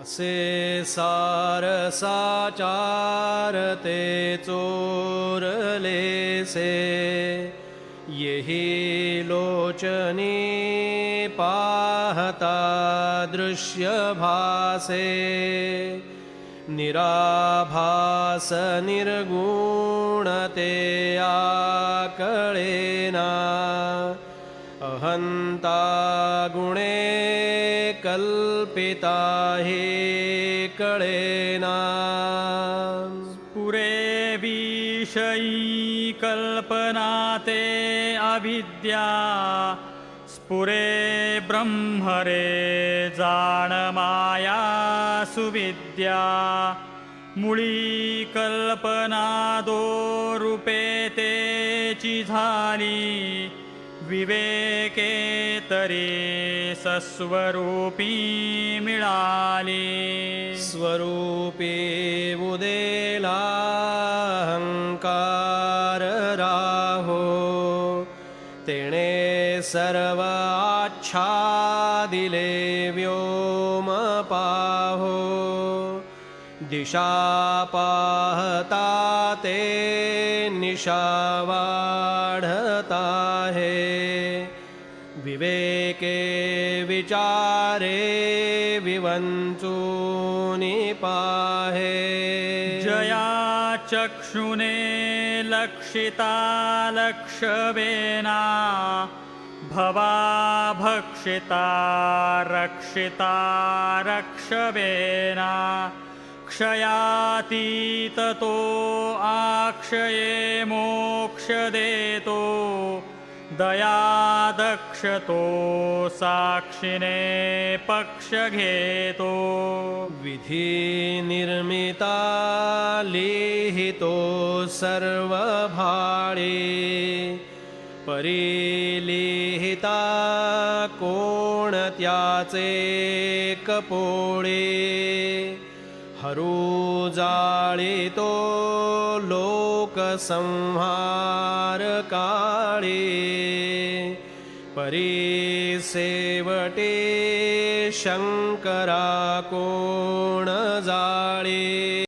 असे सारसाचार ते चोरलेसे येही लोचनी पाहता दृश्य भासे निराभास निर्गुण ते आकळेना अहंता गुणे कल्पिता हे कळेना पुरे विषयी कल्पना ते अविद्या स्फुरे ब्रह्मरे जाण माया सुविद्या मुळी कल्पना दो रूपे तेची झाली विवेके तरी सस्वरूपी मिळाली स्वरूपी उदेला अहंकार राहो तेणे सर्व आच्छादिले व्योम पाहो दिशा पाहता ते निशा वाढता है विवेके विचारे विवंचूनि पाहे जया चक्षुने लक्षिता लक्षवेना भवा भक्षिता रक्षिता रक्षवेना क्षयातीत तो आक्षये मोक्ष देतो दया दक्षतो साक्षिने पक्ष घेतो विधी निर्मिता लिहितो सर्व भाळे परिलिहिता कोणत्याचे कपोळे हरू जाळितो लोकसंहार काळे परिसेवटे शंकरा कोण जाळे